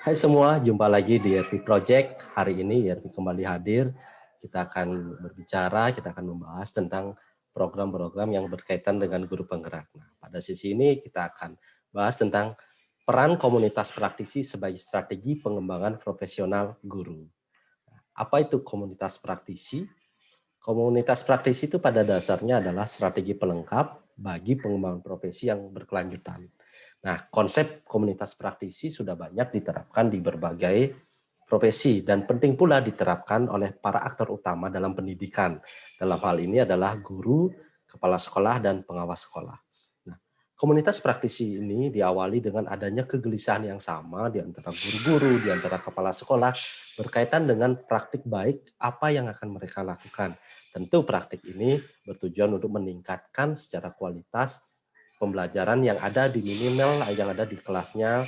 Hai semua, jumpa lagi di YRV Project. Hari ini YRV kembali hadir. Kita akan berbicara, kita akan membahas tentang program-program yang berkaitan dengan guru penggerak. Nah, pada sesi ini kita akan bahas tentang peran komunitas praktisi sebagai strategi pengembangan profesional guru. Apa itu komunitas praktisi? Komunitas praktisi itu pada dasarnya adalah strategi pelengkap bagi pengembangan profesi yang berkelanjutan. Nah, konsep komunitas praktisi sudah banyak diterapkan di berbagai profesi dan penting pula diterapkan oleh para aktor utama dalam pendidikan. Dalam hal ini adalah guru, kepala sekolah, dan pengawas sekolah. Nah, komunitas praktisi ini diawali dengan adanya kegelisahan yang sama di antara guru-guru, di antara kepala sekolah, berkaitan dengan praktik baik apa yang akan mereka lakukan. Tentu praktik ini bertujuan untuk meningkatkan secara kualitas pembelajaran yang ada di minimal, yang ada di kelasnya,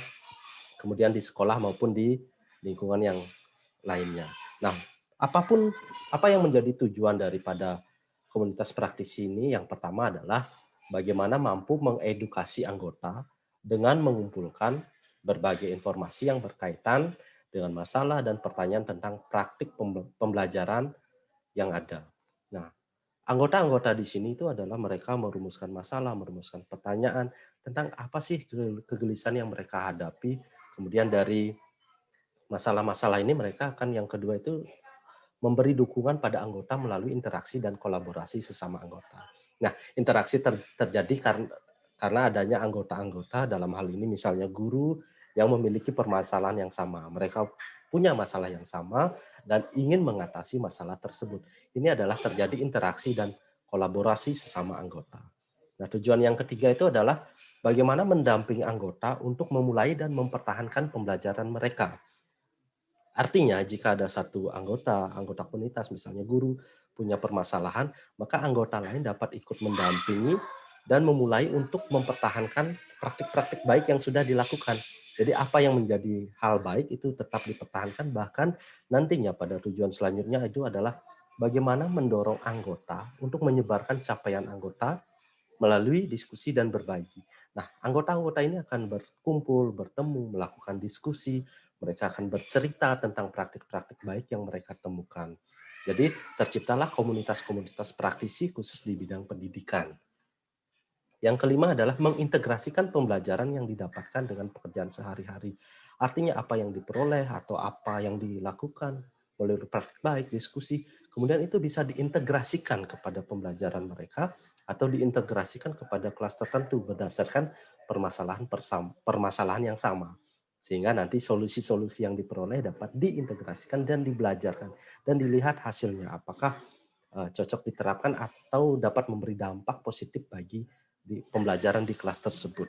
kemudian di sekolah maupun di lingkungan yang lainnya. Nah, apa yang menjadi tujuan daripada komunitas praktisi ini? Yang pertama adalah bagaimana mampu mengedukasi anggota dengan mengumpulkan berbagai informasi yang berkaitan dengan masalah dan pertanyaan tentang praktik pembelajaran yang ada. Nah, anggota-anggota di sini itu adalah mereka merumuskan masalah, merumuskan pertanyaan tentang apa sih kegelisahan yang mereka hadapi. Kemudian dari masalah-masalah ini mereka akan yang kedua itu memberi dukungan pada anggota melalui interaksi dan kolaborasi sesama anggota. Nah, interaksi terjadi karena adanya anggota-anggota dalam hal ini misalnya guru yang memiliki permasalahan yang sama. Mereka punya masalah yang sama dan ingin mengatasi masalah tersebut. Ini adalah terjadi interaksi dan kolaborasi sesama anggota. Nah, tujuan yang ketiga itu adalah bagaimana mendampingi anggota untuk memulai dan mempertahankan pembelajaran mereka. Artinya jika ada satu anggota komunitas misalnya guru punya permasalahan, maka anggota lain dapat ikut mendampingi dan memulai untuk mempertahankan praktik-praktik baik yang sudah dilakukan. Jadi apa yang menjadi hal baik itu tetap dipertahankan, bahkan nantinya pada tujuan selanjutnya itu adalah bagaimana mendorong anggota untuk menyebarkan capaian anggota melalui diskusi dan berbagi. Nah, anggota-anggota ini akan berkumpul, bertemu, melakukan diskusi, mereka akan bercerita tentang praktik-praktik baik yang mereka temukan. Jadi, terciptalah komunitas-komunitas praktisi khusus di bidang pendidikan. Yang kelima adalah mengintegrasikan pembelajaran yang didapatkan dengan pekerjaan sehari-hari. Artinya apa yang diperoleh atau apa yang dilakukan melalui praktik baik, diskusi, kemudian itu bisa diintegrasikan kepada pembelajaran mereka atau diintegrasikan kepada kelas tertentu berdasarkan permasalahan yang sama. Sehingga nanti solusi-solusi yang diperoleh dapat diintegrasikan dan dibelajarkan dan dilihat hasilnya apakah cocok diterapkan atau dapat memberi dampak positif bagi di pembelajaran di kelas tersebut.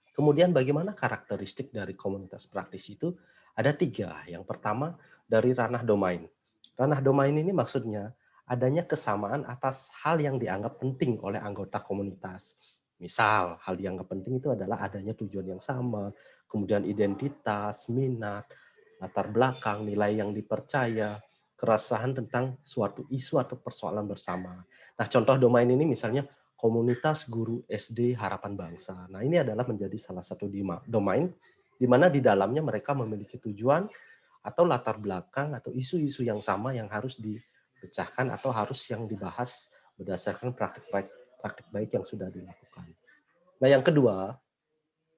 Kemudian bagaimana karakteristik dari komunitas praktis itu? Ada 3. Yang pertama dari ranah domain. Ranah domain ini maksudnya adanya kesamaan atas hal yang dianggap penting oleh anggota komunitas. Misal, hal dianggap penting itu adalah adanya tujuan yang sama, kemudian identitas, minat, latar belakang, nilai yang dipercaya, keresahan tentang suatu isu atau persoalan bersama. Nah, contoh domain ini misalnya komunitas guru SD Harapan Bangsa. Nah, ini adalah menjadi salah satu domain di mana di dalamnya mereka memiliki tujuan atau latar belakang atau isu-isu yang sama yang harus dipecahkan atau harus yang dibahas berdasarkan praktik baik yang sudah dilakukan. Nah, yang kedua,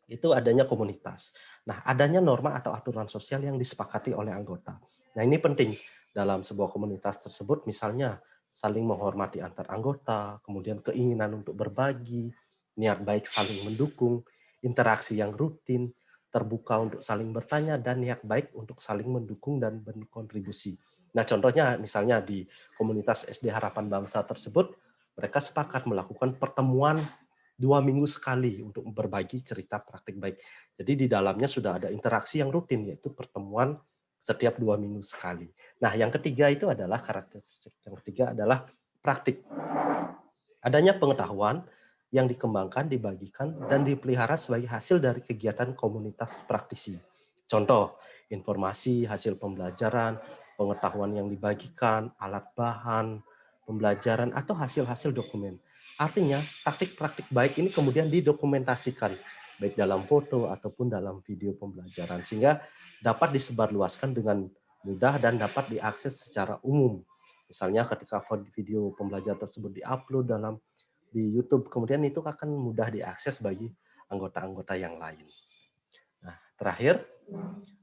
itu adanya komunitas. Nah, adanya norma atau aturan sosial yang disepakati oleh anggota. Nah, ini penting dalam sebuah komunitas tersebut, misalnya saling menghormati antar anggota, kemudian keinginan untuk berbagi, niat baik saling mendukung, interaksi yang rutin, terbuka untuk saling bertanya, dan niat baik untuk saling mendukung dan berkontribusi. Nah, contohnya misalnya di komunitas SD Harapan Bangsa tersebut, mereka sepakat melakukan pertemuan 2 minggu sekali untuk berbagi cerita praktik baik. Jadi di dalamnya sudah ada interaksi yang rutin, yaitu pertemuan setiap 2 minggu sekali. Nah, yang ketiga itu adalah karakteristik yang ketiga adalah praktik. Adanya pengetahuan yang dikembangkan, dibagikan, dan dipelihara sebagai hasil dari kegiatan komunitas praktisi. Contoh, informasi, hasil pembelajaran, pengetahuan yang dibagikan, alat bahan, pembelajaran, atau hasil-hasil dokumen. Artinya, praktik-praktik baik ini kemudian didokumentasikan baik dalam foto ataupun dalam video pembelajaran, sehingga dapat disebarluaskan dengan mudah dan dapat diakses secara umum. Misalnya ketika video pembelajaran tersebut diupload di YouTube, kemudian itu akan mudah diakses bagi anggota-anggota yang lain. Nah, terakhir,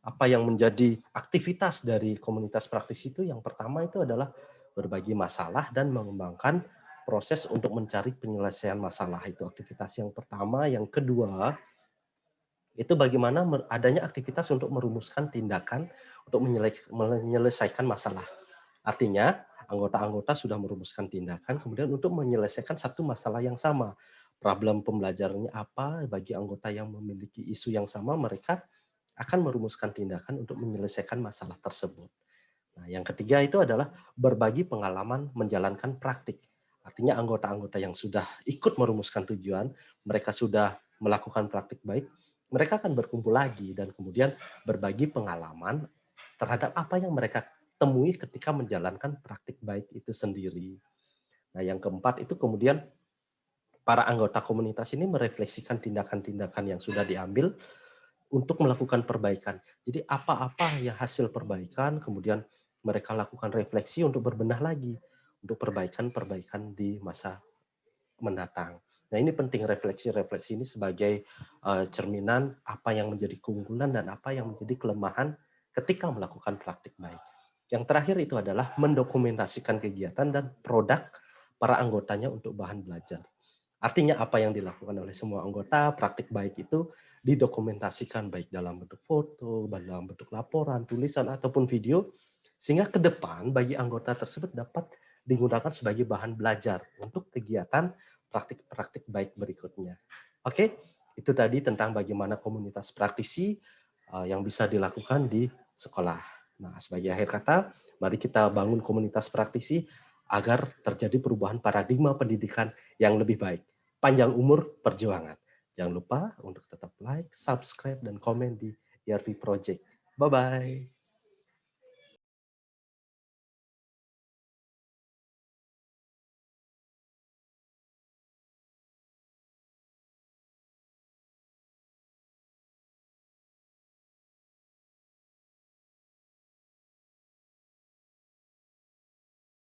apa yang menjadi aktivitas dari komunitas praktis itu? Yang pertama itu adalah berbagi masalah dan mengembangkan proses untuk mencari penyelesaian masalah. Itu aktivitas yang pertama. Yang kedua, itu bagaimana adanya aktivitas untuk merumuskan tindakan untuk menyelesaikan masalah. Artinya, anggota-anggota sudah merumuskan tindakan, kemudian untuk menyelesaikan satu masalah yang sama. Problem pembelajarannya apa, bagi anggota yang memiliki isu yang sama, mereka akan merumuskan tindakan untuk menyelesaikan masalah tersebut. Nah, yang ketiga itu adalah berbagi pengalaman menjalankan praktik. Artinya anggota-anggota yang sudah ikut merumuskan tujuan, mereka sudah melakukan praktik baik, mereka akan berkumpul lagi dan kemudian berbagi pengalaman terhadap apa yang mereka temui ketika menjalankan praktik baik itu sendiri. Nah, yang keempat itu kemudian para anggota komunitas ini merefleksikan tindakan-tindakan yang sudah diambil untuk melakukan perbaikan. Jadi apa-apa yang hasil perbaikan, kemudian mereka lakukan refleksi untuk berbenah lagi, untuk perbaikan-perbaikan di masa mendatang. Nah, ini penting refleksi-refleksi ini sebagai cerminan apa yang menjadi keunggulan dan apa yang menjadi kelemahan ketika melakukan praktik baik. Yang terakhir itu adalah mendokumentasikan kegiatan dan produk para anggotanya untuk bahan belajar. Artinya apa yang dilakukan oleh semua anggota praktik baik itu didokumentasikan baik dalam bentuk foto, dalam bentuk laporan, tulisan, ataupun video, sehingga ke depan bagi anggota tersebut dapat digunakan sebagai bahan belajar untuk kegiatan praktik-praktik baik berikutnya. Oke, itu tadi tentang bagaimana komunitas praktisi yang bisa dilakukan di sekolah. Nah, sebagai akhir kata, mari kita bangun komunitas praktisi agar terjadi perubahan paradigma pendidikan yang lebih baik. Panjang umur perjuangan. Jangan lupa untuk tetap like, subscribe, dan komen di ERV Project. Bye-bye.